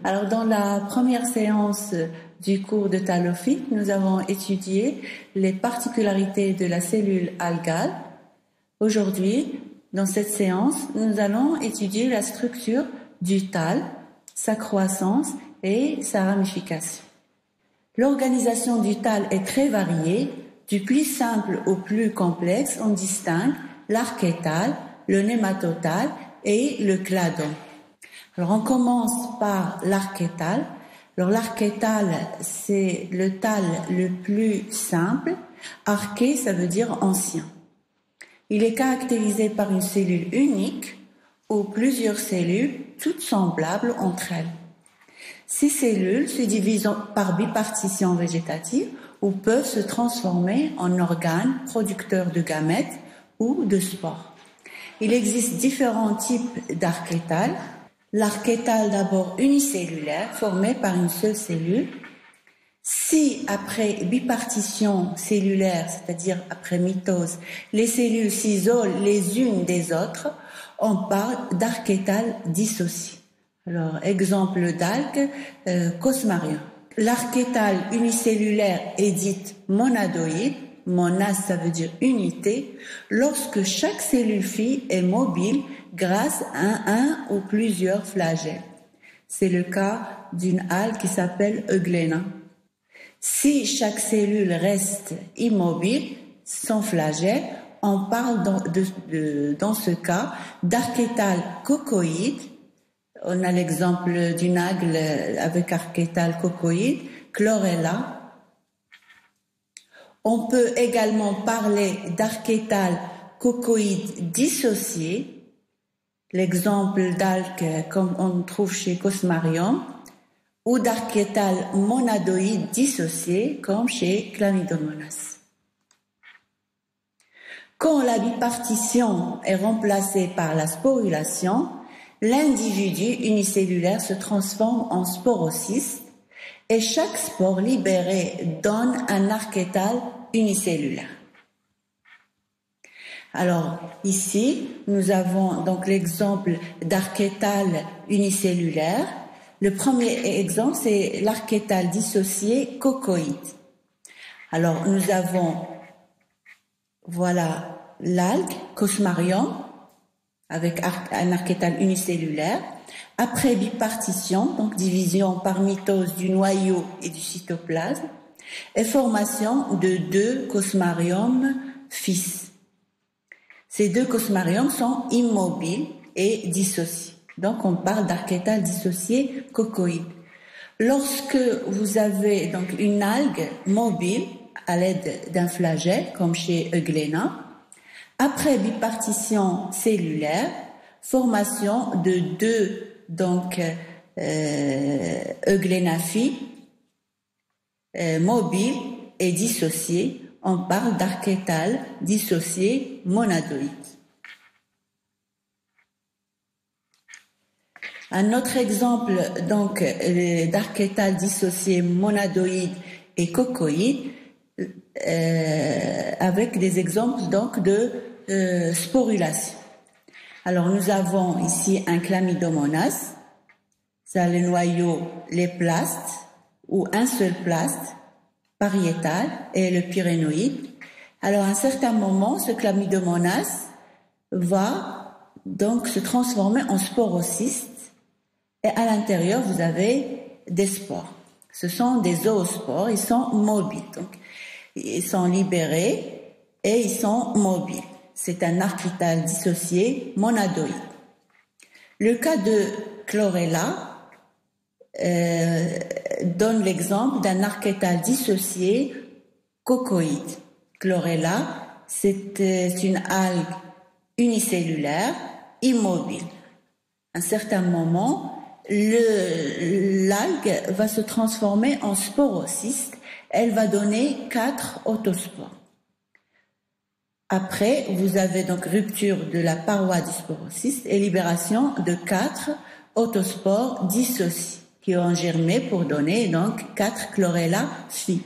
Alors, dans la première séance du cours de Talophyte, nous avons étudié les particularités de la cellule algale. Aujourd'hui, dans cette séance, nous allons étudier la structure du thalle, sa croissance et sa ramification. L'organisation du thalle est très variée. Du plus simple au plus complexe, on distingue l'archétale, le nématotale et le cladon. Alors, on commence par l'archétale. Alors, l'archétale, c'est le thalle le plus simple. Arché, ça veut dire ancien. Il est caractérisé par une cellule unique ou plusieurs cellules, toutes semblables entre elles. Ces cellules se divisent par bipartition végétative ou peuvent se transformer en organes producteurs de gamètes ou de spores. Il existe différents types d'archétales. L'archétale d'abord unicellulaire, formée par une seule cellule. Si après bipartition cellulaire, c'est-à-dire après mitose, les cellules s'isolent les unes des autres, on parle d'archétale dissociée. Alors, exemple d'algue, Cosmarium. L'archétale unicellulaire est dite monadoïde, monas ça veut dire unité, lorsque chaque cellule fille est mobile grâce à un ou plusieurs flagelles. C'est le cas d'une algue qui s'appelle Euglena. Si chaque cellule reste immobile, sans flagelle, on parle dans ce cas d'archétale cocoïde. On a l'exemple d'une algue avec archétale cocoïde, Chlorella. On peut également parler d'archétale cocoïde dissociée, l'exemple d'algue comme on trouve chez Cosmarium, ou d'archétale monadoïde dissociée comme chez Chlamydomonas. Quand la bipartition est remplacée par la sporulation, l'individu unicellulaire se transforme en sporocyste et chaque spore libéré donne un archétale unicellulaire. Alors, ici, nous avons donc l'exemple d'archétale unicellulaire. Le premier exemple, c'est l'archétale dissociée cocoïde. Alors, nous avons, voilà, l'algue, Cosmarium, avec un archétale unicellulaire. Après bipartition, donc division par mitose du noyau et du cytoplasme, et formation de deux Cosmarium fils. Ces deux Cosmarium sont immobiles et dissociés. Donc, on parle d'archétale dissociée cocoïde. Lorsque vous avez donc une algue mobile à l'aide d'un flagelle, comme chez Euglena, après bipartition cellulaire, formation de deux euglénaphies mobiles et dissociées, on parle d'archétale dissociée monadoïde. Un autre exemple donc d'archétale dissociée monadoïde et cocoïde, avec des exemples donc de sporulation. Alors nous avons ici un Chlamydomonas, ça a le noyau, les plastes ou un seul plaste pariétal et le pyrénoïde. Alors à un certain moment, ce Chlamydomonas va donc se transformer en sporocyste et à l'intérieur vous avez des spores. Ce sont des zoospores, ils sont mobiles, donc ils sont libérés et ils sont mobiles. C'est un archétale dissocié monadoïde. Le cas de Chlorella donne l'exemple d'un archétale dissocié cocoïde. Chlorella, c'est une algue unicellulaire immobile. À un certain moment, l'algue va se transformer en sporocyste. Elle va donner 4 autospores. Après, vous avez donc rupture de la paroi du sporocyste et libération de 4 autospores dissociés qui ont germé pour donner donc 4 Chlorella phi.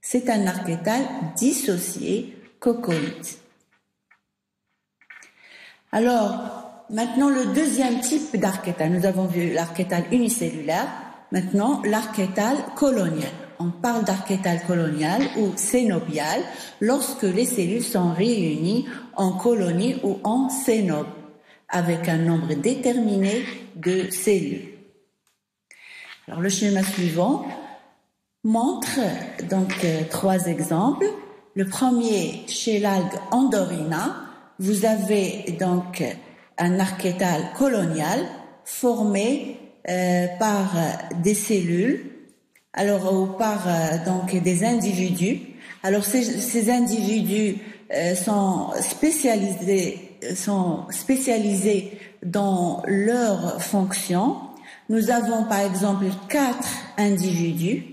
C'est un archétale dissocié cocoïde. Alors, maintenant le deuxième type d'archétale. Nous avons vu l'archétale unicellulaire. maintenant l'archétal colonial. On parle d'archétal colonial ou cénobial lorsque les cellules sont réunies en colonies ou en cénobes, avec un nombre déterminé de cellules. Alors, le schéma suivant montre donc 3 exemples. Le premier, chez l'algue Endorina, vous avez donc un archétal colonial formé par des cellules, alors ou par donc des individus. Alors ces individus sont spécialisés dans leurs fonctions. Nous avons par exemple 4 individus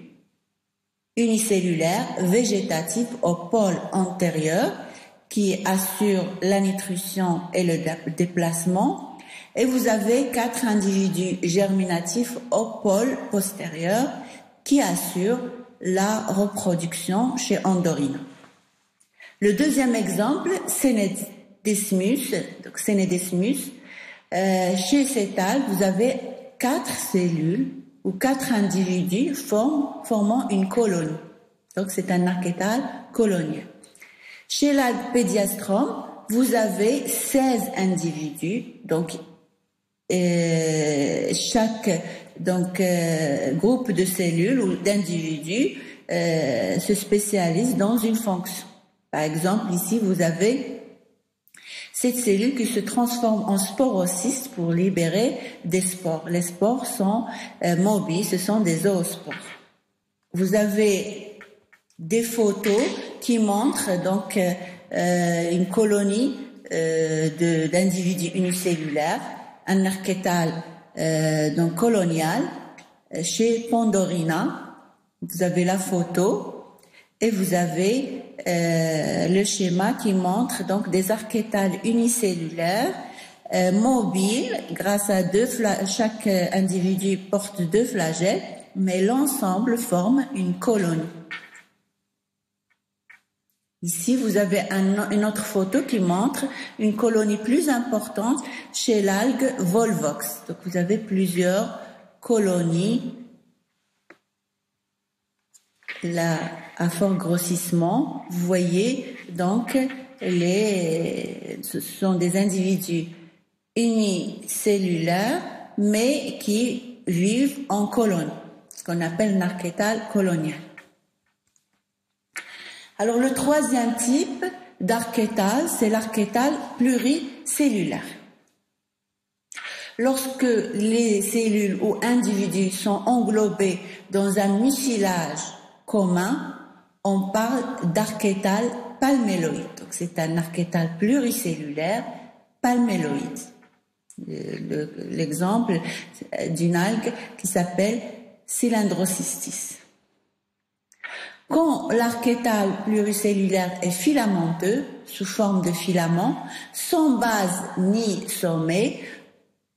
unicellulaires végétatifs au pôle antérieur qui assurent la nutrition et le déplacement, et vous avez 4 individus germinatifs au pôle postérieur qui assurent la reproduction chez Endorina. Le deuxième exemple, Chenedesmus. Donc Chenedesmus, chez cette algue, vous avez 4 cellules ou 4 individus formant une colonie. Donc c'est un archétal colonial. Chez l'algue Pédiastrum, vous avez 16 individus, donc chaque groupe de cellules ou d'individus se spécialise dans une fonction. Par exemple, ici, vous avez cette cellule qui se transforme en sporocystes pour libérer des spores. Les spores sont mobiles, ce sont des zoospores. Vous avez des photos qui montrent donc une colonie d'individus unicellulaires, un archétal donc colonial chez Pandorina. Vous avez la photo et vous avez le schéma qui montre donc des archétales unicellulaires mobiles grâce à chaque individu porte 2 flagelles, mais l'ensemble forme une colonie. Ici, vous avez une autre photo qui montre une colonie plus importante chez l'algue Volvox. Donc, vous avez plusieurs colonies là, à fort grossissement. Vous voyez donc ce sont des individus unicellulaires, mais qui vivent en colonie, ce qu'on appelle un archétal colonial. Alors, le troisième type d'archétal, c'est l'archétal pluricellulaire. Lorsque les cellules ou individus sont englobés dans un mucilage commun, on parle d'archétal palméloïde. Donc, c'est un archétal pluricellulaire palméloïde. L'exemple d'une algue qui s'appelle Cylindrocystis. Quand l'archétal pluricellulaire est filamenteux, sous forme de filament, sans base ni sommet,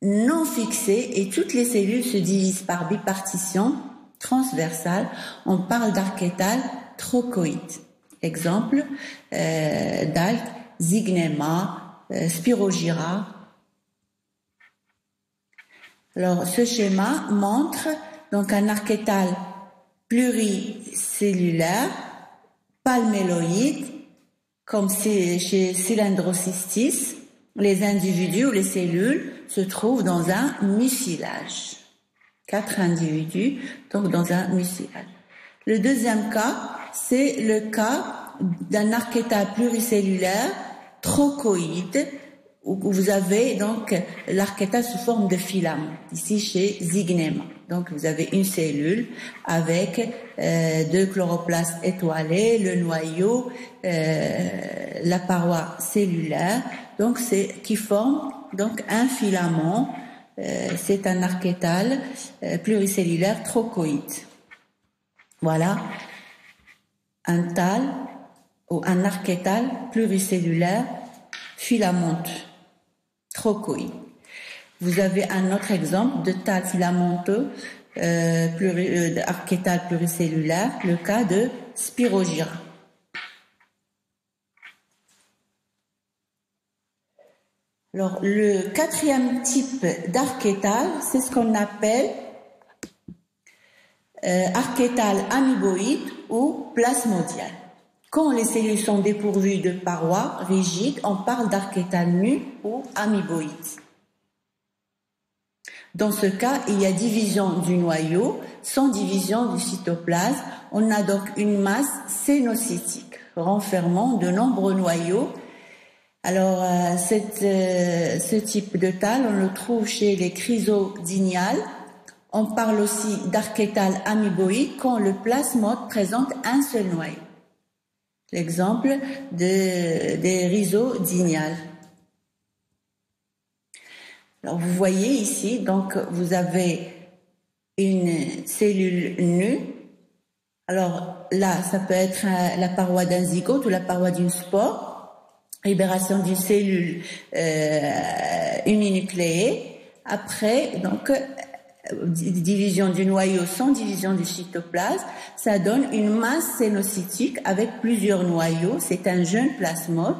non fixé, et toutes les cellules se divisent par bipartition transversale, on parle d'archétal trochoïde. Exemple d'algues Zygnema, Spirogyra. Alors, ce schéma montre donc un archétal pluricellulaire, palméloïde, comme c'est chez Cylindrocystis, les individus ou les cellules se trouvent dans un mucilage. 4 individus, donc dans un mucilage. Le deuxième cas, c'est le cas d'un archétal pluricellulaire trochoïde, où vous avez donc l'archétal sous forme de filament, ici chez Zygnema. Donc vous avez une cellule avec 2 chloroplastes étoilés, le noyau, la paroi cellulaire, donc qui forme donc un filament. C'est un archétal pluricellulaire trochoïde. Voilà un tal ou un archétal pluricellulaire filamenteux. Trochoïde. Vous avez un autre exemple de tal filamenteux archétal pluricellulaire, le cas de Spirogyra. Alors, le quatrième type d'archétal, c'est ce qu'on appelle archétale amoeboïde ou plasmodiale. Quand les cellules sont dépourvues de parois rigides, on parle d'archétale nue ou amoeboïde. Dans ce cas, il y a division du noyau sans division du cytoplasme. On a donc une masse cénocytique renfermant de nombreux noyaux. Alors, ce type de thalle, on le trouve chez les chrysodignales. On parle aussi d'archétale amoeboïde quand le plasmode présente un seul noyau. L'exemple des rhizodignales. Alors, vous voyez ici, donc, vous avez une cellule nue. Alors, là, ça peut être la paroi d'un zygote ou la paroi d'une spore. Libération d'une cellule uninucléée. Après, donc, division du noyau sans division du cytoplasme, ça donne une masse cénocytique avec plusieurs noyaux. C'est un jeune plasmode.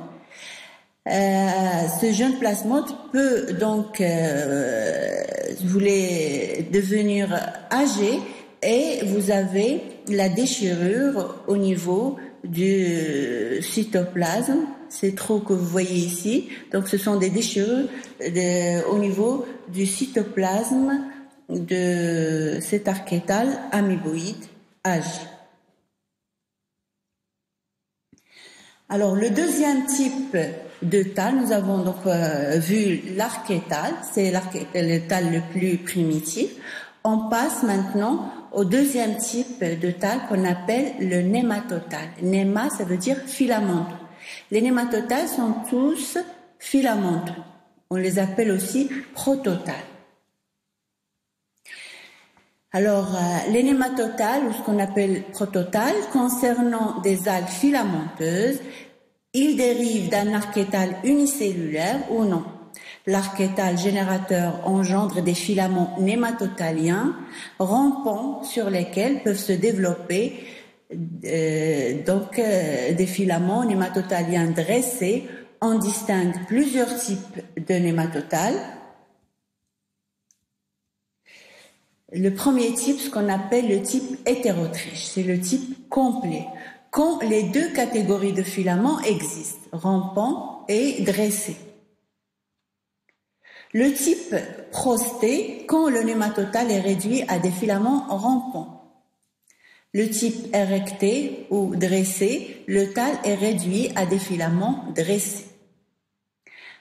Ce jeune plasmode peut donc devenir âgé et vous avez la déchirure au niveau du cytoplasme. C'est trop que vous voyez ici. Donc ce sont des déchirures au niveau du cytoplasme de cet archétale amoeboïde âgé. Alors le deuxième type de thalle, nous avons donc vu l'archétale, c'est le thalle le plus primitif. On passe maintenant au deuxième type de thalle qu'on appelle le nématotale. Néma, ça veut dire filamenteux. Les nématotales sont tous filamenteux. On les appelle aussi prototales. Alors, les nématotales, ou ce qu'on appelle prototales, concernant des algues filamenteuses, ils dérivent d'un archétale unicellulaire ou non. L'archétale générateur engendre des filaments nématotaliens rampants sur lesquels peuvent se développer des filaments nématotaliens dressés. On distingue plusieurs types de nématotales. Le premier type, ce qu'on appelle le type hétérotriche, c'est le type complet. Quand les deux catégories de filaments existent, rampants et dressés. Le type prosté, quand le nématotale est réduit à des filaments rampants. Le type érecté ou dressé, le thalle est réduit à des filaments dressés.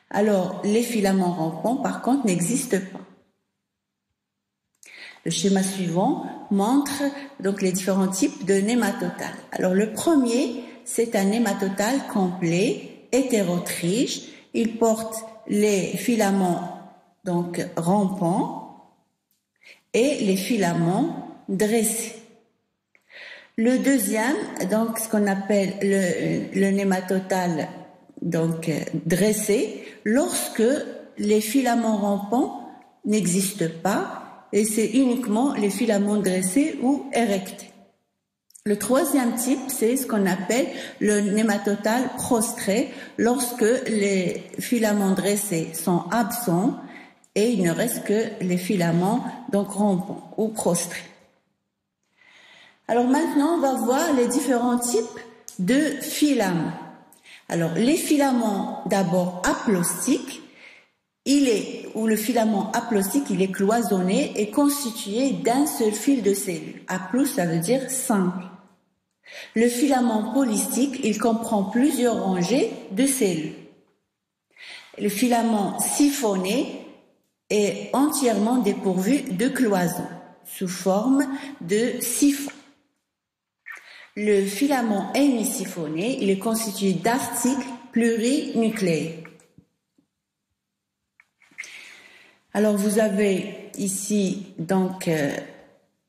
Alors, les filaments rampants, par contre, n'existent pas. Le schéma suivant montre donc les différents types de nématotales. Alors le premier, c'est un nématotale complet, hétérotriche. Il porte les filaments donc rampants et les filaments dressés. Le deuxième, donc ce qu'on appelle le nématotale donc dressé, lorsque les filaments rampants n'existent pas. Et c'est uniquement les filaments dressés ou érectés. Le troisième type, c'est ce qu'on appelle le nématotale prostré, lorsque les filaments dressés sont absents et il ne reste que les filaments donc rampants ou prostrés. Alors maintenant, on va voir les différents types de filaments. Alors les filaments d'abord aplostiques, le filament aplastique, il est cloisonné et constitué d'un seul fil de cellules. Aplos, ça veut dire simple. Le filament polystique, il comprend plusieurs rangées de cellules. Le filament siphonné est entièrement dépourvu de cloison, sous forme de siphon. Le filament hémisiphonné, il est constitué d'articles plurinucléés. Alors vous avez ici donc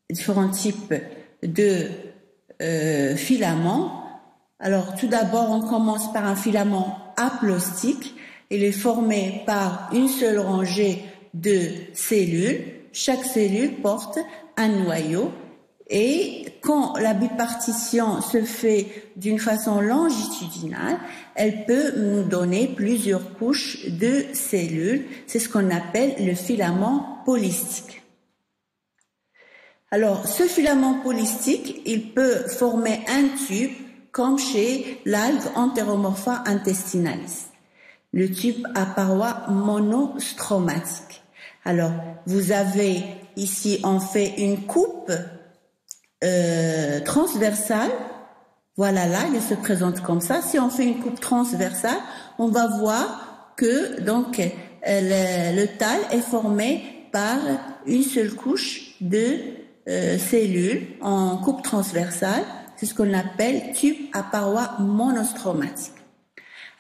différents types de filaments. Alors tout d'abord on commence par un filament aplastique. Il est formé par une seule rangée de cellules. Chaque cellule porte un noyau et quand la bipartition se fait d'une façon longitudinale, elle peut nous donner plusieurs couches de cellules. C'est ce qu'on appelle le filament polystique. Alors, ce filament polycystique, il peut former un tube comme chez l'algue Enteromorpha intestinalis. Le tube à parois monostromatiques. Alors, vous avez ici, on fait une coupe transversale. Voilà, là, il se présente comme ça. Si on fait une coupe transversale, on va voir que donc le thalle est formé par une seule couche de cellules en coupe transversale. C'est ce qu'on appelle tube à parois monostromatiques.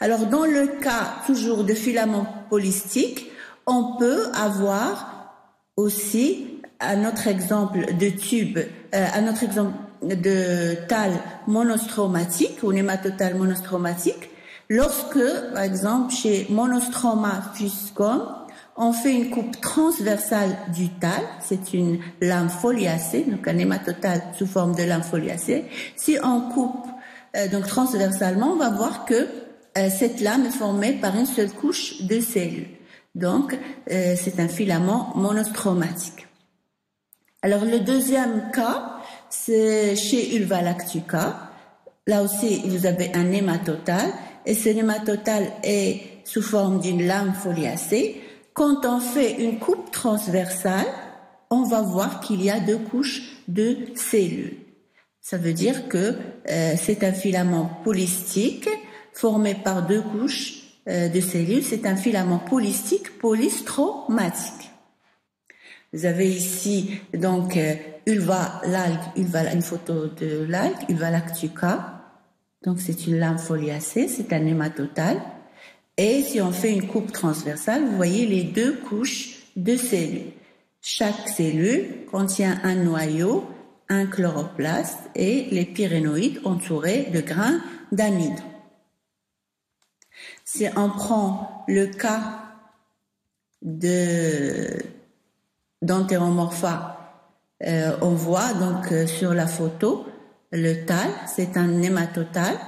Alors, dans le cas toujours de filament polycystique, on peut avoir aussi un autre exemple de tube, un autre exemple de thalle monostromatique ou nématotale monostromatique, lorsque, par exemple, chez Monostroma fuscum, on fait une coupe transversale du thalle, c'est une lame foliacée, donc un nématotale sous forme de lame foliacée. Si on coupe donc transversalement, on va voir que cette lame est formée par une seule couche de cellules. Donc, c'est un filament monostromatique. Alors, le deuxième cas, c'est chez Ulva lactuca. Là aussi, vous avez un nématotale, et ce nématotale est sous forme d'une lame foliacée. Quand on fait une coupe transversale, on va voir qu'il y a deux couches de cellules. Ça veut dire que c'est un filament polycystique formé par deux couches de cellules. C'est un filament polycystique polystromatique. Vous avez ici donc une photo de l'algue, Ulva lactuca. Donc c'est une lame foliacée, c'est un nématotale. Et si on fait une coupe transversale, vous voyez les deux couches de cellules. Chaque cellule contient un noyau, un chloroplaste et les pyrénoïdes entourés de grains d'anhydre. Si on prend le cas d'Enteromorpha, on voit donc sur la photo le thalle, c'est un nématotale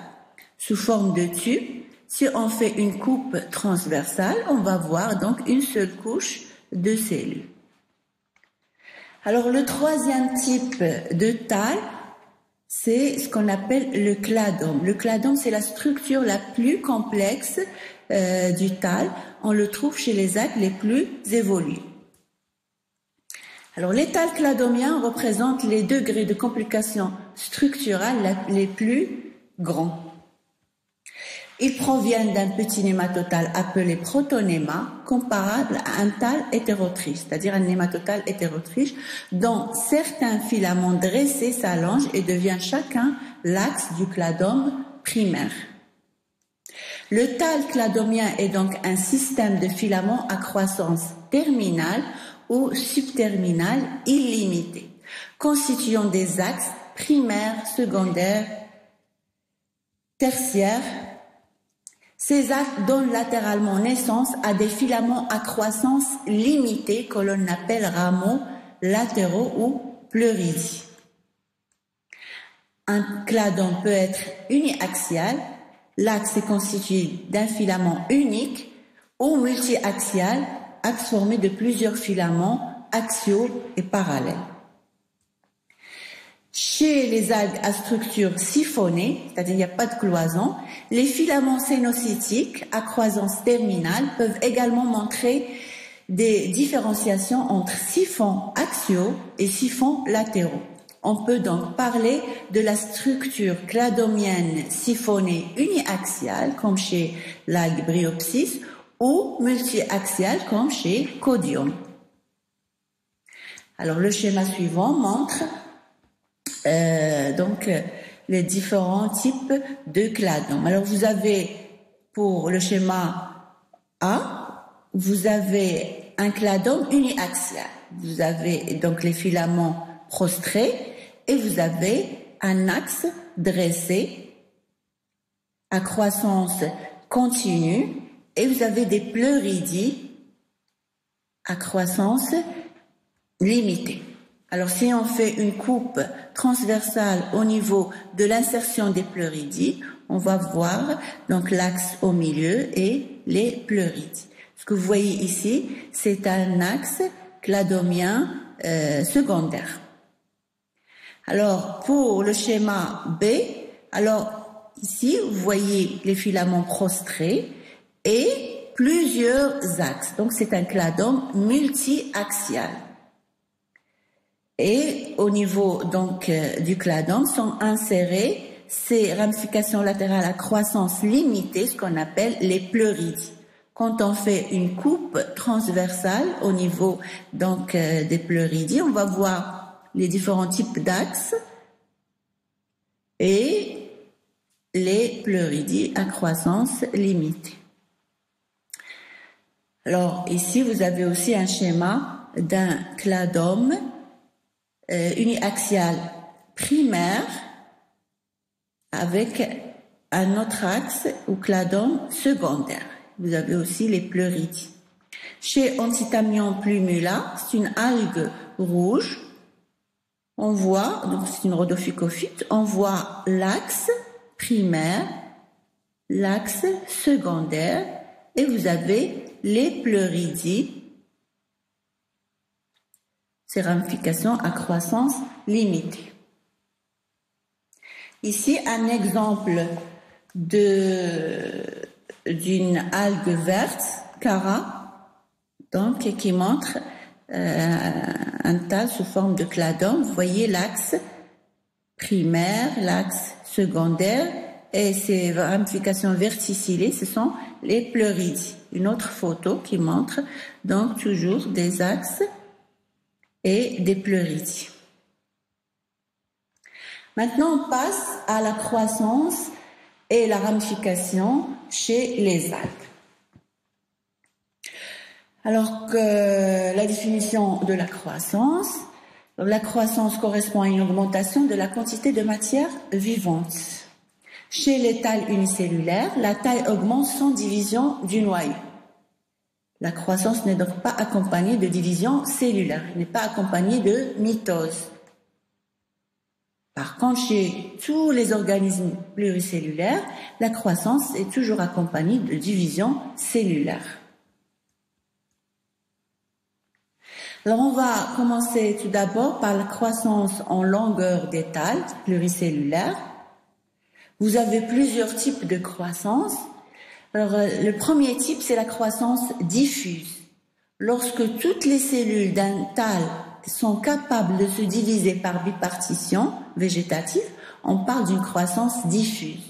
sous forme de tube. Si on fait une coupe transversale, on va voir donc une seule couche de cellules. Alors le troisième type de thalle, c'est ce qu'on appelle le cladome. Le cladome, c'est la structure la plus complexe du thalle. On le trouve chez les algues les plus évoluées. Alors les thalles cladomiens représentent les degrés de complication structurale les plus grands. Ils proviennent d'un petit nématotale appelé protonéma, comparable à un thalle hétérotriche, c'est-à-dire un nématotale hétérotriche, dont certains filaments dressés s'allongent et deviennent chacun l'axe du cladome primaire. Le thalle cladomien est donc un système de filaments à croissance terminale ou subterminale illimitée, constituant des axes primaires, secondaires, tertiaires. Ces axes donnent latéralement naissance à des filaments à croissance limitée que l'on appelle rameaux latéraux ou pleuridie. Un cladome peut être uniaxial, l'axe est constitué d'un filament unique, ou multiaxial, axe formé de plusieurs filaments axiaux et parallèles. Chez les algues à structure siphonnée, c'est-à-dire il n'y a pas de cloison, les filaments cénocytiques à croissance terminale peuvent également montrer des différenciations entre siphons axiaux et siphons latéraux. On peut donc parler de la structure cladomienne siphonnée uniaxiale, comme chez l'algue Bryopsis, ou multiaxiale, comme chez Codium. Alors le schéma suivant montre donc les différents types de cladomes. Alors vous avez pour le schéma A, vous avez un cladome uniaxial. Vous avez donc les filaments prostrés et vous avez un axe dressé à croissance continue et vous avez des pleuridies à croissance limitée. Alors, si on fait une coupe transversale au niveau de l'insertion des pleuridies, on va voir donc l'axe au milieu et les pleuridies. Ce que vous voyez ici, c'est un axe cladomien secondaire. Alors, pour le schéma B, alors ici, vous voyez les filaments prostrés et plusieurs axes. Donc, c'est un cladome multi-axial. Et au niveau donc du cladome sont insérées ces ramifications latérales à croissance limitée, ce qu'on appelle les pleurides. Quand on fait une coupe transversale au niveau donc des pleurides, on va voir les différents types d'axes et les pleurides à croissance limitée. Alors ici, vous avez aussi un schéma d'un cladome uniaxial primaire avec un autre axe ou cladome secondaire. Vous avez aussi les pleurides. Chez Antitamion plumula, c'est une algue rouge. On voit, donc c'est une rhodophycophyte, on voit l'axe primaire, l'axe secondaire, et vous avez les pleurides, ces ramifications à croissance limitée. Ici, un exemple d'une algue verte, Cara, donc qui montre un tas sous forme de cladome. Vous voyez l'axe primaire, l'axe secondaire, et ces ramifications verticillées, ce sont les pleurides. Une autre photo qui montre donc toujours des axes et des pleurides. Maintenant, on passe à la croissance et la ramification chez les algues. Alors que la définition de la croissance correspond à une augmentation de la quantité de matière vivante. Chez les thalles unicellulaires, la taille augmente sans division du noyau. La croissance n'est donc pas accompagnée de division cellulaire, elle n'est pas accompagnée de mitose. Par contre, chez tous les organismes pluricellulaires, la croissance est toujours accompagnée de division cellulaire. Alors, on va commencer tout d'abord par la croissance en longueur des thalles pluricellulaires. Vous avez plusieurs types de croissance. Alors, le premier type, c'est la croissance diffuse. Lorsque toutes les cellules d'un thale sont capables de se diviser par bipartition végétative, on parle d'une croissance diffuse.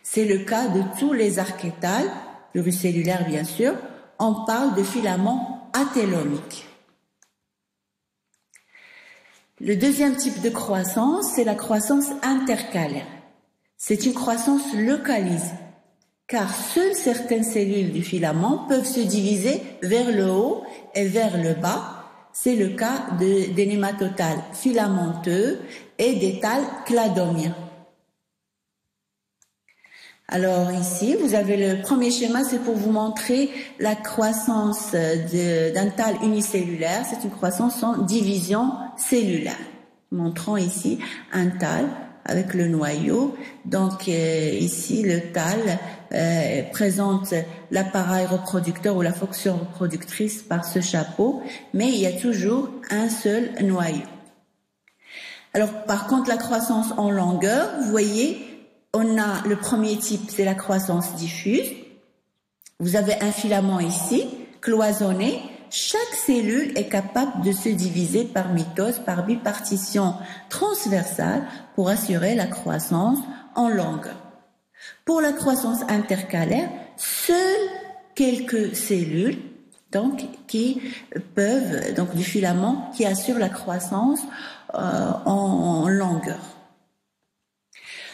C'est le cas de tous les archétales, pluricellulaires bien sûr, on parle de filaments athélomiques. Le deuxième type de croissance, c'est la croissance intercalaire. C'est une croissance localisée, car seules certaines cellules du filament peuvent se diviser vers le haut et vers le bas. C'est le cas des nématothalles filamenteux et des thalles cladomiens. Alors ici, vous avez le premier schéma, c'est pour vous montrer la croissance d'un thale unicellulaire. C'est une croissance en division cellulaire. Montrons ici un thale avec le noyau. Donc ici, le thale présente l'appareil reproducteur ou la fonction reproductrice par ce chapeau, mais il y a toujours un seul noyau. Alors par contre, la croissance en longueur, vous voyez, on a le premier type, c'est la croissance diffuse. Vous avez un filament ici, cloisonné. Chaque cellule est capable de se diviser par mitose, par bipartition transversale pour assurer la croissance en longueur. Pour la croissance intercalaire, seules quelques cellules qui peuvent, du filament qui assure la croissance en longueur.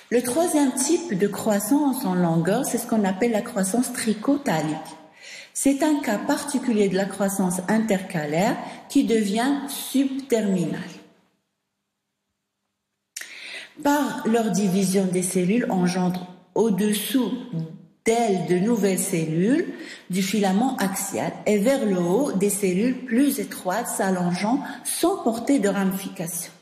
Le troisième type de croissance en longueur, c'est ce qu'on appelle la croissance trichothalique. C'est un cas particulier de la croissance intercalaire qui devient subterminale. Par leur division des cellules, engendre au-dessous d'elles de nouvelles cellules du filament axial et vers le haut des cellules plus étroites s'allongeant sans portée de ramification.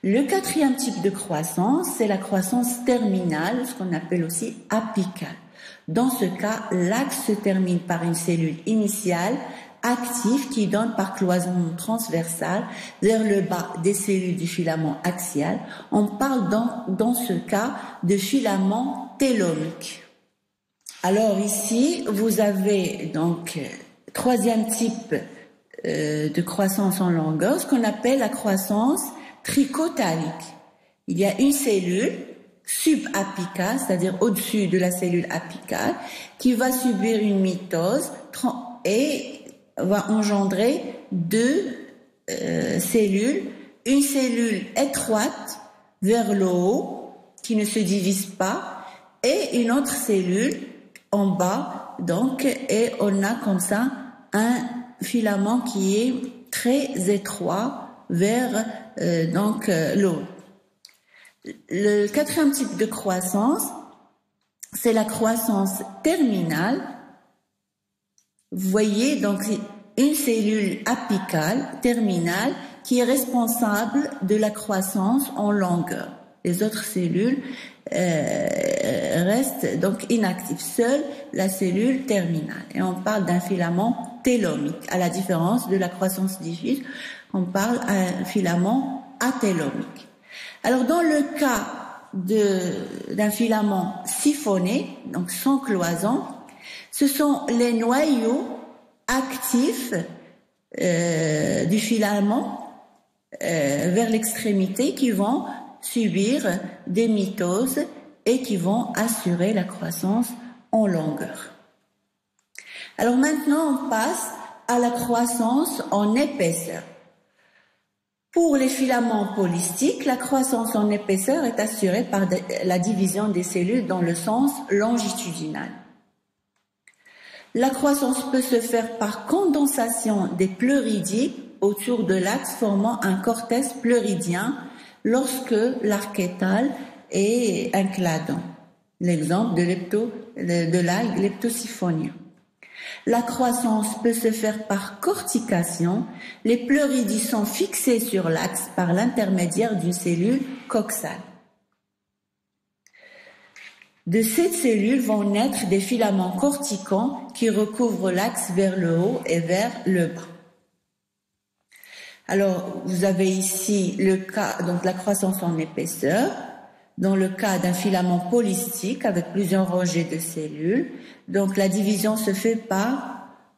Le quatrième type de croissance, c'est la croissance terminale, ce qu'on appelle aussi apicale. Dans ce cas, l'axe se termine par une cellule initiale actif qui donne par cloisonnement transversal vers le bas des cellules du filament axial. On parle dans ce cas de filament télomique. Alors ici, vous avez donc troisième type de croissance en longueur, ce qu'on appelle la croissance tricotalique. Il y a une cellule subapicale, c'est-à-dire au-dessus de la cellule apicale, qui va subir une mitose et va engendrer deux cellules, une cellule étroite vers le haut qui ne se divise pas et une autre cellule en bas, donc, et on a comme ça un filament qui est très étroit vers le haut. Le quatrième type de croissance, c'est la croissance terminale. Vous voyez donc une cellule apicale terminale qui est responsable de la croissance en longueur. Les autres cellules restent donc inactives. Seule la cellule terminale. Et on parle d'un filament télomique. À la différence de la croissance diffuse, on parle d'un filament atélomique. Alors dans le cas d'un filament siphonné, donc sans cloison, ce sont les noyaux actifs du filament vers l'extrémité qui vont subir des mitoses et qui vont assurer la croissance en longueur. Alors maintenant, on passe à la croissance en épaisseur. Pour les filaments polystiques, la croissance en épaisseur est assurée par la division des cellules dans le sens longitudinal. La croissance peut se faire par condensation des pleuridies autour de l'axe formant un cortex pleuridien lorsque l'archétal est un cladon. L'exemple de l'algue Leptosiphonia. La croissance peut se faire par cortication. Les pleuridies sont fixées sur l'axe par l'intermédiaire d'une cellule coxale. De cette cellule vont naître des filaments corticants qui recouvrent l'axe vers le haut et vers le bas. Alors, vous avez ici le cas, donc la croissance en épaisseur, dans le cas d'un filament polystique avec plusieurs rangées de cellules. Donc, la division se fait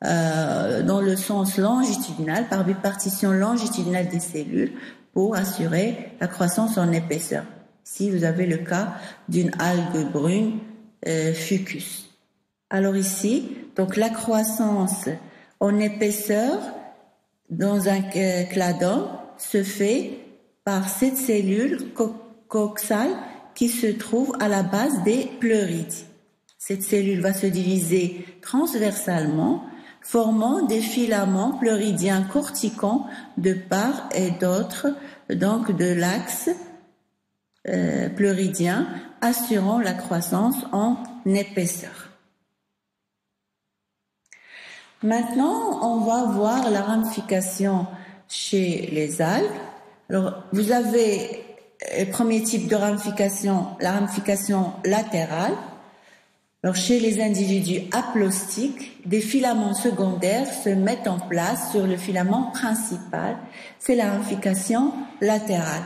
dans le sens longitudinal, par bipartition longitudinale des cellules pour assurer la croissance en épaisseur. Ici, vous avez le cas d'une algue brune, fucus. Alors ici, donc la croissance en épaisseur dans un cladon se fait par cette cellule coxale qui se trouve à la base des pleurides. Cette cellule va se diviser transversalement, formant des filaments pleuridiens corticants de part et d'autre, donc de l'axe pleuridien, assurant la croissance en épaisseur. Maintenant, on va voir la ramification chez les algues. Alors, vous avez le premier type de ramification, la ramification latérale. Alors, chez les individus aplostiques, des filaments secondaires se mettent en place sur le filament principal. C'est la ramification latérale.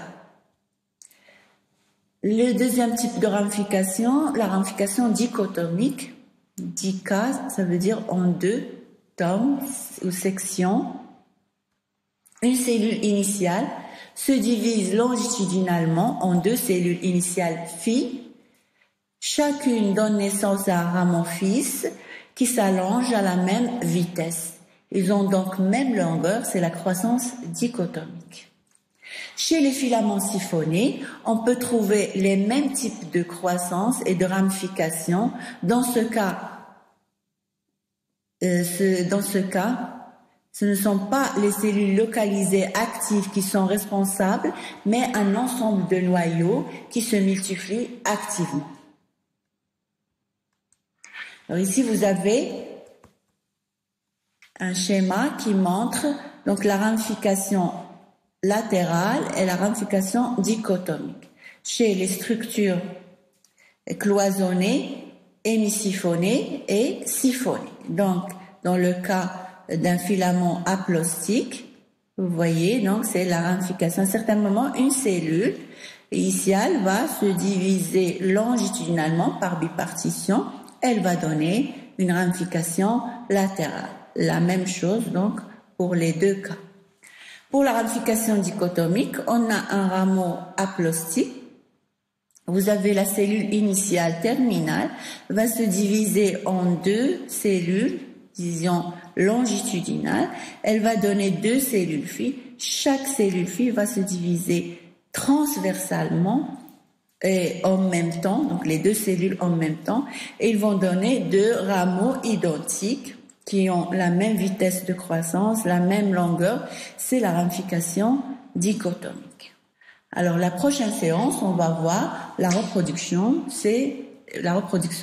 Le deuxième type de ramification, la ramification dichotomique. Dica, ça veut dire en deux tomes ou sections. Une cellule initiale se divise longitudinalement en deux cellules initiales filles. Chacune donne naissance à un rameau-fils qui s'allonge à la même vitesse. Ils ont donc même longueur, c'est la croissance dichotomique. Chez les filaments siphonnés, on peut trouver les mêmes types de croissance et de ramification. Dans ce cas, ce ne sont pas les cellules localisées actives qui sont responsables, mais un ensemble de noyaux qui se multiplient activement. Alors ici, vous avez un schéma qui montre donc la ramification latérale et la ramification dichotomique. Chez les structures cloisonnées, hémisiphonées et siphonées. Donc, dans le cas d'un filament aplostique. Vous voyez, donc c'est la ramification. À un certain moment, une cellule initiale va se diviser longitudinalement par bipartition. Elle va donner une ramification latérale. La même chose donc pour les deux cas. Pour la ramification dichotomique, on a un rameau aplostique. Vous avez la cellule initiale terminale, va se diviser en deux cellules, disons longitudinale. Elle va donner deux cellules filles. Chaque cellule fille va se diviser transversalement et en même temps, donc les deux cellules en même temps, et ils vont donner deux rameaux identiques qui ont la même vitesse de croissance, la même longueur. C'est la ramification dichotomique. Alors la prochaine séance, on va voir la reproduction, c'est la reproduction